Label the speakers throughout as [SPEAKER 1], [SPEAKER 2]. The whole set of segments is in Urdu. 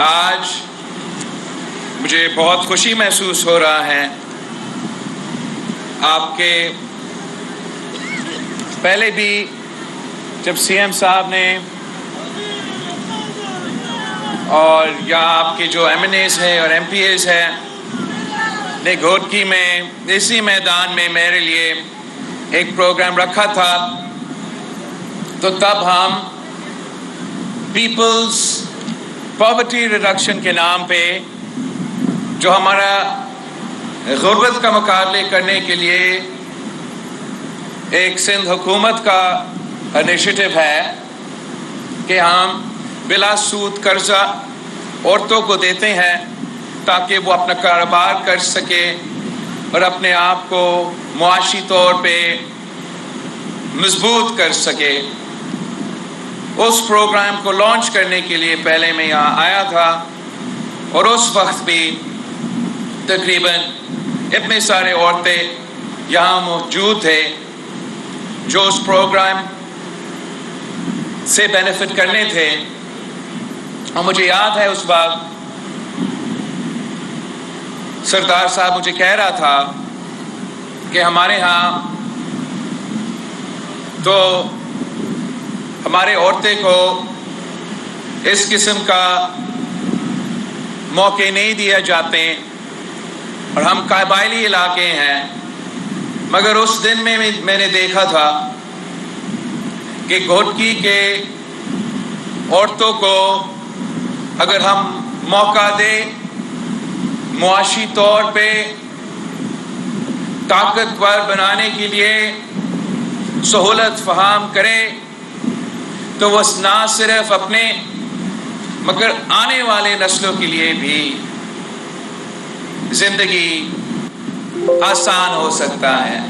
[SPEAKER 1] آج مجھے بہت خوشی محسوس ہو رہا ہے. آپ کے پہلے بھی جب سی ایم صاحب نے اور یا آپ کے جو ایم این ایز ہیں اور ایم پی ایز ہیں نے گھوٹکی میں اسی میدان میں میرے لیے ایک پروگرام رکھا تھا، تو تب ہم پیپلز پاورٹی ریڈکشن کے نام پہ جو ہمارا غربت کا مقابلے کرنے کے لیے ایک سندھ حکومت کا انیشیٹو ہے کہ ہم بلا سود قرضہ عورتوں کو دیتے ہیں تاکہ وہ اپنا کاروبار کر سکے اور اپنے آپ کو معاشی طور پہ مضبوط کر سکے. اس پروگرام کو لانچ کرنے کے لیے پہلے میں یہاں آیا تھا اور اس وقت بھی تقریباً اتنے سارے عورتیں یہاں موجود تھے جو اس پروگرام سے بینیفٹ کرنے تھے. اور مجھے یاد ہے اس وقت سردار صاحب مجھے کہہ رہا تھا کہ ہمارے ہاں تو ہمارے عورتیں کو اس قسم کا موقع نہیں دیا جاتے اور ہم قبائلی علاقے ہیں. مگر اس دن میں نے دیکھا تھا کہ گھوٹکی کے عورتوں کو اگر ہم موقع دیں، معاشی طور پہ طاقتور بنانے کے لیے سہولت فراہم کرے، تو وہ نہ صرف اپنے مگر آنے والے نسلوں کے لیے بھی زندگی آسان ہو سکتا ہے.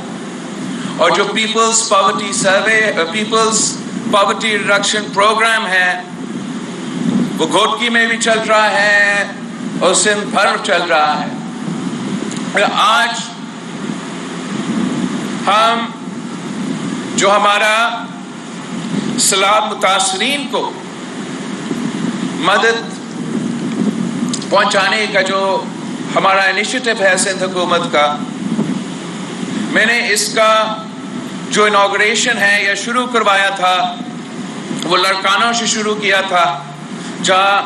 [SPEAKER 1] اور جو پیپلز پاورٹی ریڈکشن پروگرام ہے وہ گھوٹکی میں بھی چل رہا ہے اور سندھ بھر چل رہا ہے. آج ہم جو ہمارا سیلاب متاثرین کو مدد پہنچانے کا جو ہمارا انیشیٹو ہے سندھ حکومت کا، میں نے اس کا جو انوگریشن ہے یا شروع کروایا تھا وہ لڑکانوں سے شروع کیا تھا، جہاں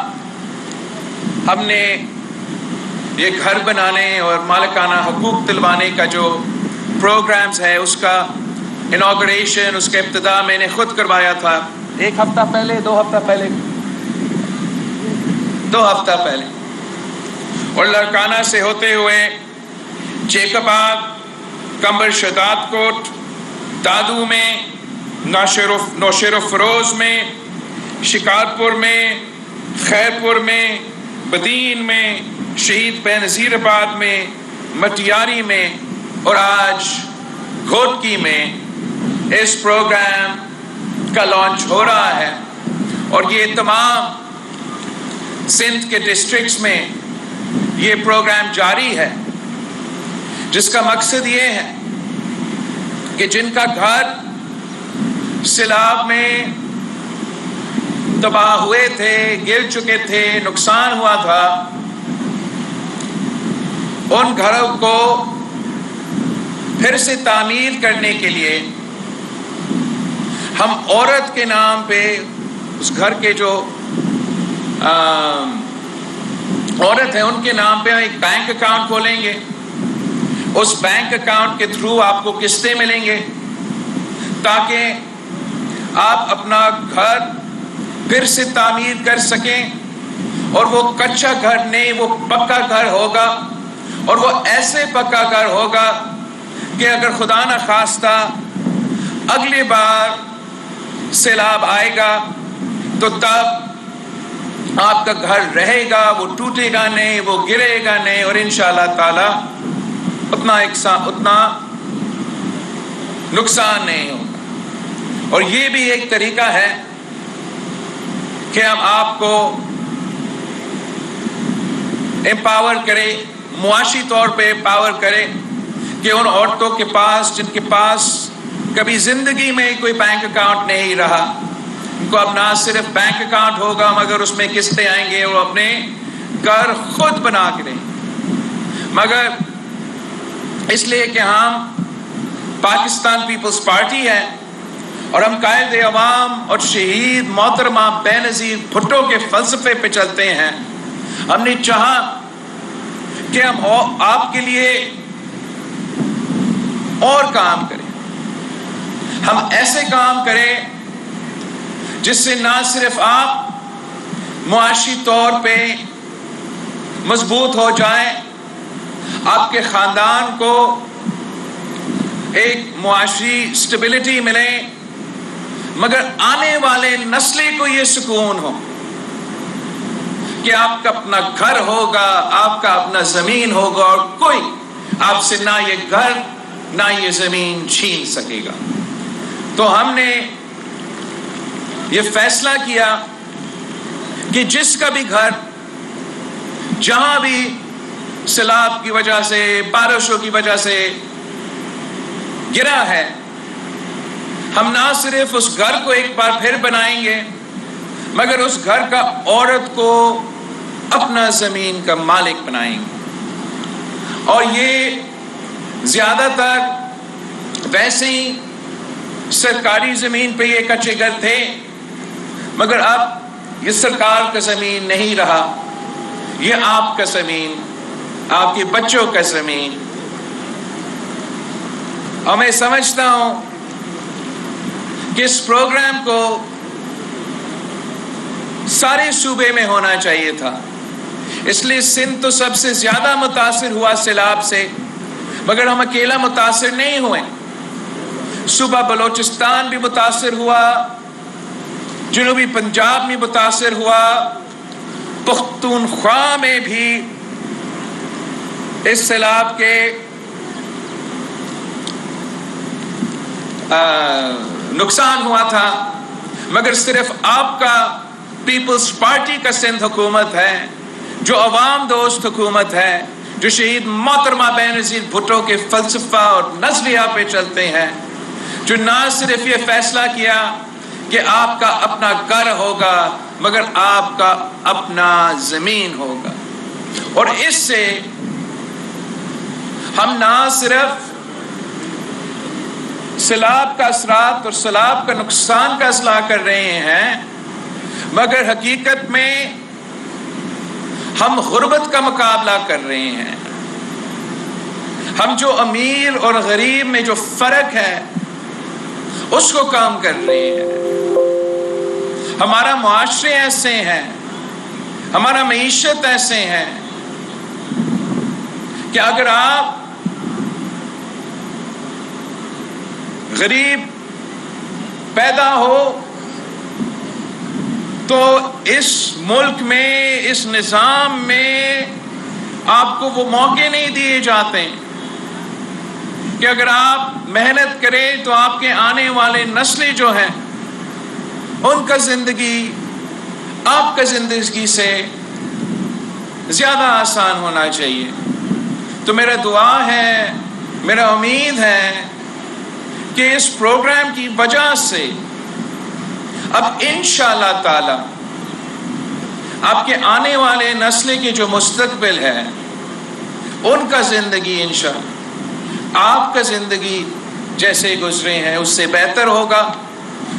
[SPEAKER 1] ہم نے یہ گھر بنانے اور مالکانہ حقوق دلوانے کا جو پروگرامز ہے اس کا انوگریشن، اس کا ابتدا میں نے خود کروایا تھا 2 ہفتہ پہلے. اور لڑکانہ سے ہوتے ہوئے جیکب آگ، کمبر شداد کوٹ، دادو میں، نوشیر و فروز میں، شکارپور میں، خیرپور میں، بدین میں، شہید بے نظیر آباد میں، مٹیاری میں اور آج گھوٹکی میں اس پروگرام کا لانچ ہو رہا ہے. اور یہ تمام سندھ کے ڈسٹرکٹس میں یہ پروگرام جاری ہے، جس کا مقصد یہ ہے کہ جن کا گھر سیلاب میں تباہ ہوئے تھے، گر چکے تھے، نقصان ہوا تھا، ان گھروں کو پھر سے تعمیر کرنے کے لیے ہم عورت کے نام پہ اس گھر کے جو عورت ہیں ان کے نام پہ ایک بینک اکاؤنٹ کھولیں گے. اس بینک اکاؤنٹ کے تھرو آپ کو قسطیں ملیں گے تاکہ آپ اپنا گھر پھر سے تعمیر کر سکیں. اور وہ کچا گھر نہیں، وہ پکا گھر ہوگا، اور وہ ایسے پکا گھر ہوگا کہ اگر خدا نہ خواستہ اگلی بار سیلاب آئے گا تو تب آپ کا گھر رہے گا، وہ ٹوٹے گا نہیں، وہ گرے گا نہیں، اور انشاءاللہ تعالی اتنا نقصان نہیں ہوگا. اور یہ بھی ایک طریقہ ہے کہ ہم آپ کو امپاور کرے، معاشی طور پہ امپاور کرے کہ ان عورتوں کے پاس جن کے پاس کبھی زندگی میں کوئی بینک اکاؤنٹ نہیں رہا، ان کو اب نہ صرف بینک اکاؤنٹ ہوگا مگر اس میں قسطیں آئیں گے، وہ اپنے گھر خود بنا کے دیں، مگر اس لیے کہ ہم پاکستان پیپلز پارٹی ہے اور ہم قائد عوام اور شہید محترمہ بینظیر بھٹو کے فلسفے پہ چلتے ہیں، ہم نے چاہا کہ ہم آپ کے لیے اور کام کریں، ہم ایسے کام کریں جس سے نہ صرف آپ معاشی طور پہ مضبوط ہو جائیں، آپ کے خاندان کو ایک معاشی سٹیبلٹی ملے، مگر آنے والے نسلیں کو یہ سکون ہو کہ آپ کا اپنا گھر ہوگا، آپ کا اپنا زمین ہوگا اور کوئی آپ سے نہ یہ گھر نہ یہ زمین چھین سکے گا۔ تو ہم نے یہ فیصلہ کیا کہ جس کا بھی گھر جہاں بھی سیلاب کی وجہ سے، بارشوں کی وجہ سے گرا ہے، ہم نہ صرف اس گھر کو ایک بار پھر بنائیں گے مگر اس گھر کا عورت کو اپنا زمین کا مالک بنائیں گے۔ اور یہ زیادہ تر ویسے ہی سرکاری زمین پہ یہ کچے گھر تھے، مگر اب یہ سرکار کا زمین نہیں رہا، یہ آپ کا زمین، آپ کے بچوں کا زمین۔ اور میں سمجھتا ہوں کہ اس پروگرام کو سارے صوبے میں ہونا چاہیے تھا، اس لیے سندھ تو سب سے زیادہ متاثر ہوا سیلاب سے، مگر ہم اکیلا متاثر نہیں ہوئے، صوبہ بلوچستان بھی متاثر ہوا، جنوبی پنجاب میں متاثر ہوا، پختونخوا میں بھی اس سیلاب کے نقصان ہوا تھا، مگر صرف آپ کا پیپلز پارٹی کا سندھ حکومت ہے جو عوام دوست حکومت ہے، جو شہید محترمہ بینظیر بھٹو کے فلسفہ اور نظریہ پہ چلتے ہیں، جو نہ صرف یہ فیصلہ کیا کہ آپ کا اپنا گھر ہوگا مگر آپ کا اپنا زمین ہوگا۔ اور اس سے ہم نہ صرف سیلاب کا اثرات اور سیلاب کا نقصان کا اصلاح کر رہے ہیں، مگر حقیقت میں ہم غربت کا مقابلہ کر رہے ہیں۔ ہم جو امیر اور غریب میں جو فرق ہے اس کو کام کر رہے ہیں۔ ہمارا معاشرے ایسے ہیں، ہمارا معیشت ایسے ہیں کہ اگر آپ غریب پیدا ہو تو اس ملک میں، اس نظام میں آپ کو وہ موقع نہیں دیے جاتے کہ اگر آپ محنت کریں تو آپ کے آنے والے نسلیں جو ہیں ان کا زندگی آپ کا زندگی سے زیادہ آسان ہونا چاہیے۔ تو میرا دعا ہے، میرا امید ہے کہ اس پروگرام کی وجہ سے اب انشاءاللہ تعالی آپ کے آنے والے نسل کے جو مستقبل ہے ان کا زندگی انشاءاللہ آپ کا زندگی جیسے گزرے ہیں اس سے بہتر ہوگا،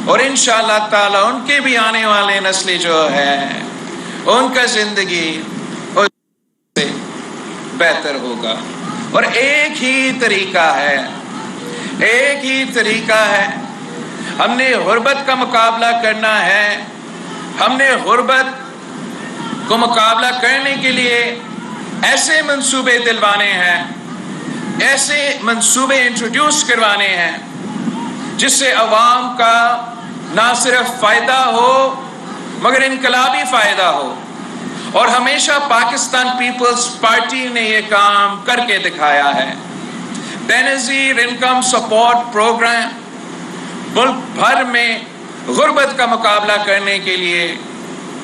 [SPEAKER 1] اور انشاءاللہ تعالی ان کے بھی آنے والے نسل جو ہے ان کا زندگی اس سے بہتر ہوگا۔ اور ایک ہی طریقہ ہے، ایک ہی طریقہ ہے، ہم نے غربت کا مقابلہ کرنا ہے۔ ہم نے غربت کو مقابلہ کرنے کے لیے ایسے منصوبے دلوانے ہیں، ایسے منصوبے انٹروڈیوس کروانے ہیں جس سے عوام کا نہ صرف فائدہ ہو مگر انقلابی فائدہ ہو۔ اور ہمیشہ پاکستان پیپلز پارٹی نے یہ کام کر کے دکھایا ہے۔ بینظیر انکم سپورٹ پروگرام ملک بھر میں غربت کا مقابلہ کرنے کے لیے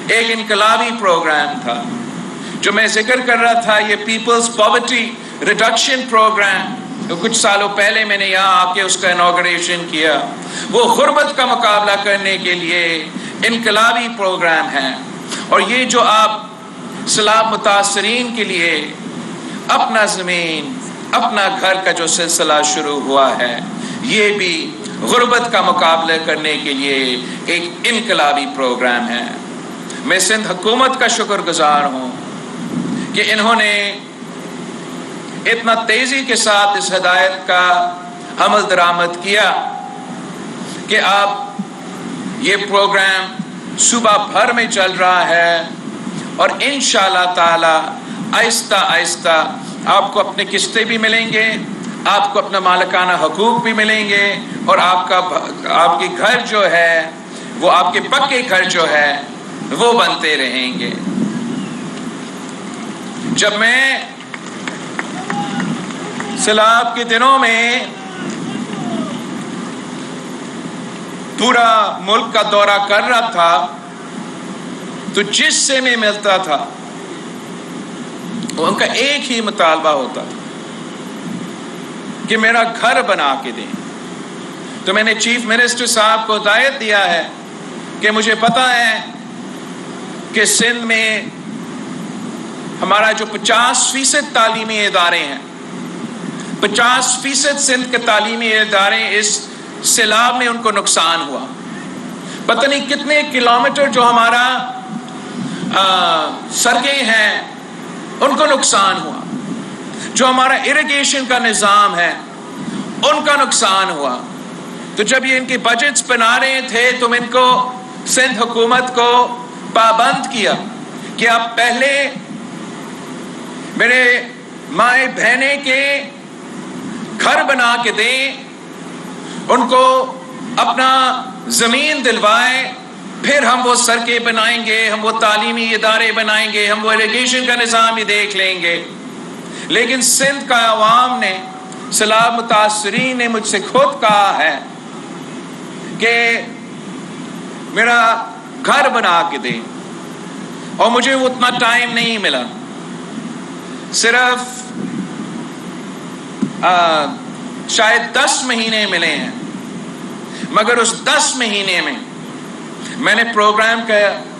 [SPEAKER 1] ایک انقلابی پروگرام تھا۔ جو میں ذکر کر رہا تھا، یہ پیپلز پاورٹی ریڈکشن پروگرام کچھ سالوں پہلے میں نے یہاں آ کے اس کا انوگریشن کیا. وہ غربت کا مقابلہ کرنے کے لیے انقلابی پروگرام ہے. اور یہ جو آپ سیلاب متاثرین کے لیے اپنا زمین اپنا گھر کا جو سلسلہ شروع ہوا ہے، یہ بھی غربت کا مقابلہ کرنے کے لیے ایک انقلابی پروگرام ہے. میں سندھ حکومت کا شکر گزار ہوں کہ انہوں نے اتنا تیزی کے ساتھ اس ہدایت کا عمل درآمد کیا کہ اب یہ پروگرام صوبہ بھر میں چل رہا ہے. اور انشاءاللہ تعالی آہستہ آہستہ آپ کو اپنے قسطیں بھی ملیں گے، آپ کو اپنا مالکانہ حقوق بھی ملیں گے، اور آپ کے گھر جو ہے وہ آپ کے پکے گھر جو ہے وہ بنتے رہیں گے. جب میں سیلاب کے دنوں میں پورا ملک کا دورہ کر رہا تھا تو جس سے میں ملتا تھا ان کا ایک ہی مطالبہ ہوتا تھا کہ میرا گھر بنا کے دیں. تو میں نے چیف منسٹر صاحب کو ہدایت دیا ہے کہ مجھے پتا ہے کہ سندھ میں ہمارا جو 50% تعلیمی ادارے ہیں، 50% سندھ کے تعلیمی ادارے اس سیلاب میں ان کو نقصان ہوا. پتہ نہیں کتنے کلومیٹر جو ہمارا سڑکیں ہیں ان کو نقصان ہوا، جو ہمارا اریگیشن کا نظام ہے ان کا نقصان ہوا. تو جب یہ ان کے بجٹس بنا رہے تھے تو ان کو سندھ حکومت کو پابند کیا کہ آپ پہلے میرے مائیں بہنیں کے گھر بنا کے دیں، ان کو اپنا زمین دلوائیں، پھر ہم وہ سڑکیں بنائیں گے، ہم وہ تعلیمی ادارے بنائیں گے، ہم وہ اریگیشن کا نظام ہی دیکھ لیں گے. لیکن سندھ کا عوام نے، سیلاب متاثرین نے مجھ سے خود کہا ہے کہ میرا گھر بنا کے دیں، اور مجھے اتنا ٹائم نہیں ملا، صرف شاید 10 مہینے ملے ہیں. مگر اس 10 مہینے میں میں نے پروگرام کا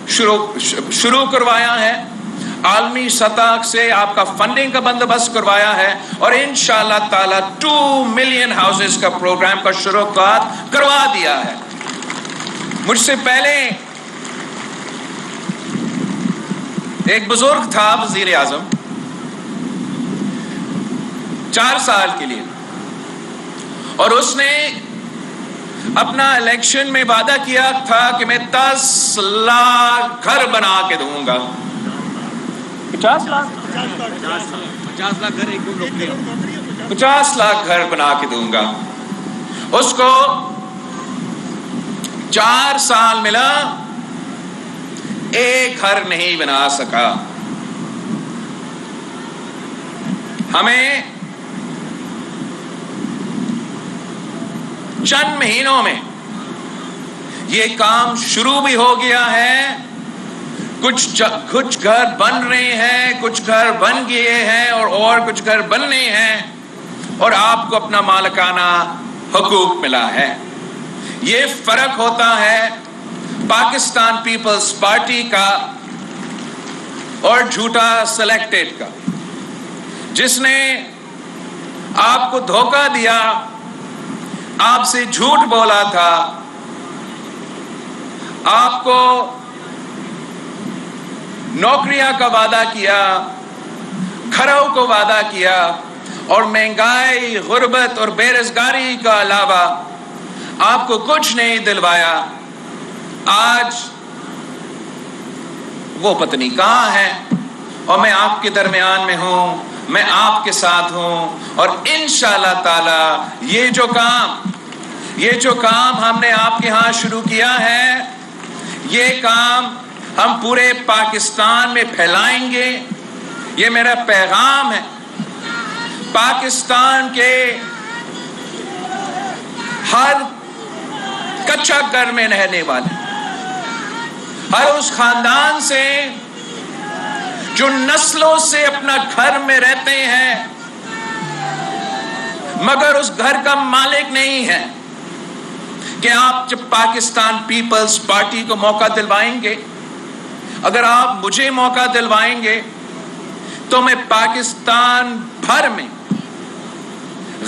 [SPEAKER 1] شروع کروایا ہے، عالمی سطح سے آپ کا فنڈنگ کا بندوبست کروایا ہے، اور انشاءاللہ تعالی 2 ملین ہاؤسز کا پروگرام کا شروع کروا دیا ہے. مجھ سے پہلے ایک بزرگ تھا وزیر اعظم 4 سال کے لیے، اور اس نے اپنا الیکشن میں وعدہ کیا تھا کہ میں 10 لاکھ گھر بنا کے دوں گا. 50 لاکھ گھر بنا کے دوں گا. اس کو 4 سال ملا، ایک گھر نہیں بنا سکا. ہمیں چند مہینوں میں یہ کام شروع بھی ہو گیا ہے. کچھ گھر بن رہے ہیں، کچھ گھر بن گئے ہیں، اور کچھ گھر بننے ہیں، اور آپ کو اپنا مالکانہ حقوق ملا ہے. یہ فرق ہوتا ہے پاکستان پیپلز پارٹی کا اور جھوٹا سلیکٹڈ کا، جس نے آپ کو دھوکہ دیا، آپ سے جھوٹ بولا تھا، آپ کو نوکریاں کا وعدہ کیا، گھروں کو وعدہ کیا، اور مہنگائی، غربت اور بے روزگاری کا علاوہ آپ کو کچھ نہیں دلوایا. آج وہ پتہ نہیں کہاں ہے، اور میں آپ کے درمیان میں ہوں، میں آپ کے ساتھ ہوں. اور انشاءاللہ تعالی یہ جو کام ہم نے آپ کے ہاں شروع کیا ہے، یہ کام ہم پورے پاکستان میں پھیلائیں گے. یہ میرا پیغام ہے پاکستان کے ہر کچا گھر میں رہنے والے، ہر اس خاندان سے جو نسلوں سے اپنا گھر میں رہتے ہیں، مگر اس گھر کا مالک نہیں ہے کہ آپ جب پاکستان پیپلز پارٹی کو موقع دلوائیں گے، اگر آپ مجھے موقع دلوائیں گے تو میں پاکستان بھر میں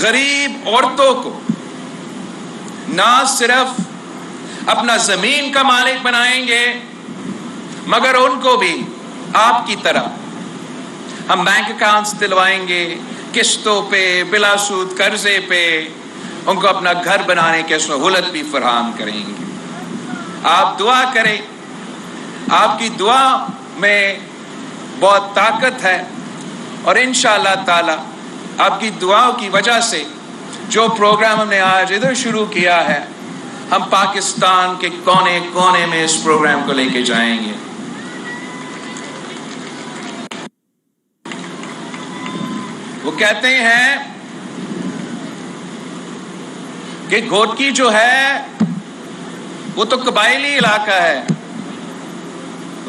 [SPEAKER 1] غریب عورتوں کو نہ صرف اپنا زمین کا مالک بنائیں گے، مگر ان کو بھی آپ کی طرح ہم بینک اکاؤنٹس دلوائیں گے، قسطوں پہ، بلا سود قرضے پہ ان کو اپنا گھر بنانے کی سہولت بھی فراہم کریں گے۔ آپ دعا کریں، آپ کی دعا میں بہت طاقت ہے، اور انشاءاللہ تعالی آپ کی دعاؤں کی وجہ سے جو پروگرام ہم نے آج ادھر شروع کیا ہے، ہم پاکستان کے کونے کونے میں اس پروگرام کو لے کے جائیں گے۔ وہ کہتے ہیں کہ گھوٹکی جو ہے وہ تو قبائلی علاقہ ہے،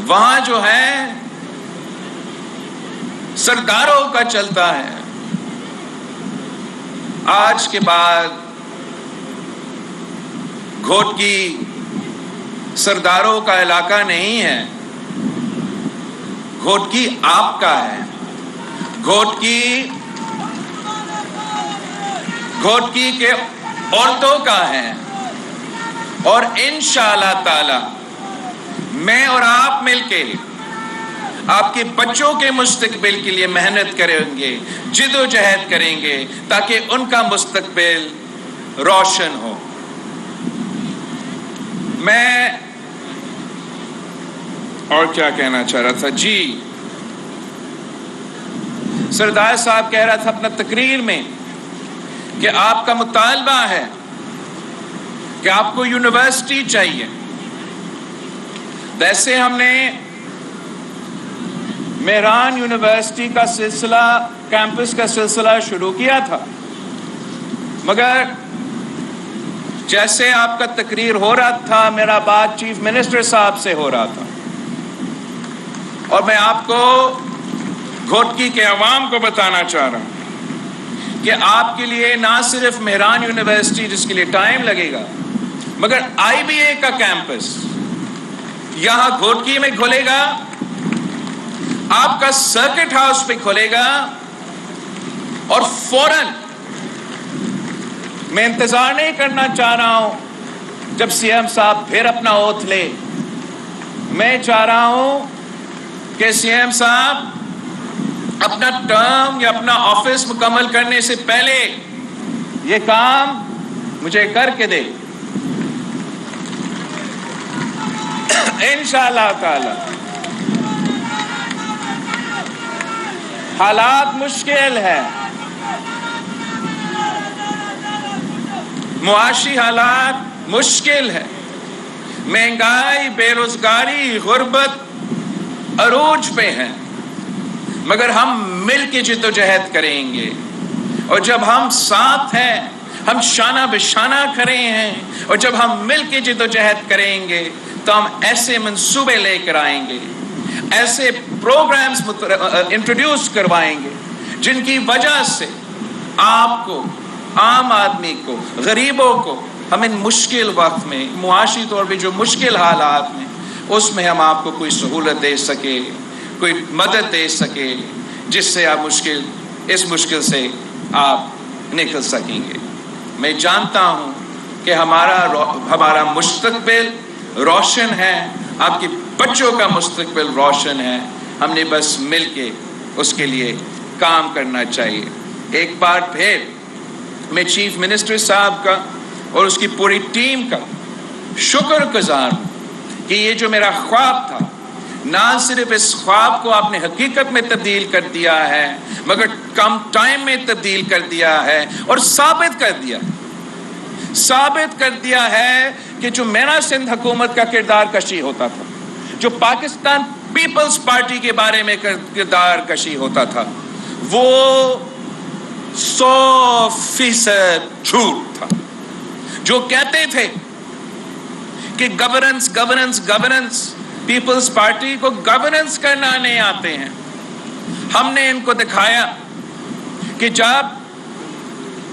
[SPEAKER 1] وہاں جو ہے سرداروں کا چلتا ہے۔ آج کے بعد گھوٹکی سرداروں کا علاقہ نہیں ہے، گھوٹکی آپ کا ہے۔ گھوٹکی کے عورتوں کا ہے، اور انشاءاللہ تعالی میں اور آپ مل کے آپ کے بچوں کے مستقبل کے لیے محنت کریں گے، جد و جہد کریں گے تاکہ ان کا مستقبل روشن ہو۔ میں اور کیا کہنا چاہ رہا تھا جی، سردار صاحب کہہ رہا تھا اپنا تقریر میں کہ آپ کا مطالبہ ہے کہ آپ کو یونیورسٹی چاہیے۔ ویسے ہم نے مہران یونیورسٹی کا سلسلہ، کیمپس کا سلسلہ شروع کیا تھا، مگر جیسے آپ کا تقریر ہو رہا تھا میرا بات چیف منسٹر صاحب سے ہو رہا تھا، اور میں آپ کو گھوٹکی کے عوام کو بتانا چاہ رہا ہوں کہ آپ کے لیے نہ صرف مہران یونیورسٹی جس کے لیے ٹائم لگے گا، مگر آئی بی اے کا کیمپس یہاں گھوٹکی میں کھلے گا، آپ کا سرکٹ ہاؤس پہ کھلے گا، اور فوراً میں انتظار نہیں کرنا چاہ رہا ہوں جب سی ایم صاحب پھر اپنا اوتھ لے۔ میں چاہ رہا ہوں کہ سی ایم صاحب اپنا ٹرم یا اپنا آفس مکمل کرنے سے پہلے یہ کام مجھے کر کے دے، انشاءاللہ تعالی۔ حالات مشکل ہے، معاشی حالات مشکل ہے، مہنگائی، بے روزگاری، غربت عروج پہ ہیں، مگر ہم مل کے جد و جہد کریں گے، اور جب ہم ساتھ ہیں، ہم شانہ بشانہ کھڑے ہیں، اور جب ہم مل کے جد و جہد کریں گے تو ہم ایسے منصوبے لے کر آئیں گے، ایسے پروگرامز انٹروڈیوس کروائیں گے جن کی وجہ سے آپ کو، عام آدمی کو، غریبوں کو ہم ان مشکل وقت میں، معاشی طور پہ جو مشکل حالات میں، اس میں ہم آپ کو کوئی سہولت دے سکے، کوئی مدد دے سکے جس سے آپ اس مشکل سے آپ نکل سکیں گے۔ میں جانتا ہوں کہ ہمارا مستقبل روشن ہے، آپ کے بچوں کا مستقبل روشن ہے، ہم نے بس مل کے اس کے لیے کام کرنا چاہیے۔ ایک بار پھر میں چیف منسٹر صاحب کا اور اس کی پوری ٹیم کا شکر گزار ہوں کہ یہ جو میرا خواب تھا، نہ صرف اس خواب کو آپ نے حقیقت میں تبدیل کر دیا ہے، مگر کم ٹائم میں تبدیل کر دیا ہے، اور ثابت کر دیا ہے کہ جو میرا سندھ حکومت کا کردار کشی ہوتا تھا، جو پاکستان پیپلز پارٹی کے بارے میں کردار کشی ہوتا تھا، وہ 100% جھوٹ تھا۔ جو کہتے تھے کہ گورننس پیپلز پارٹی کو گورننس کرنا نہیں آتے ہیں، ہم نے ان کو دکھایا کہ جب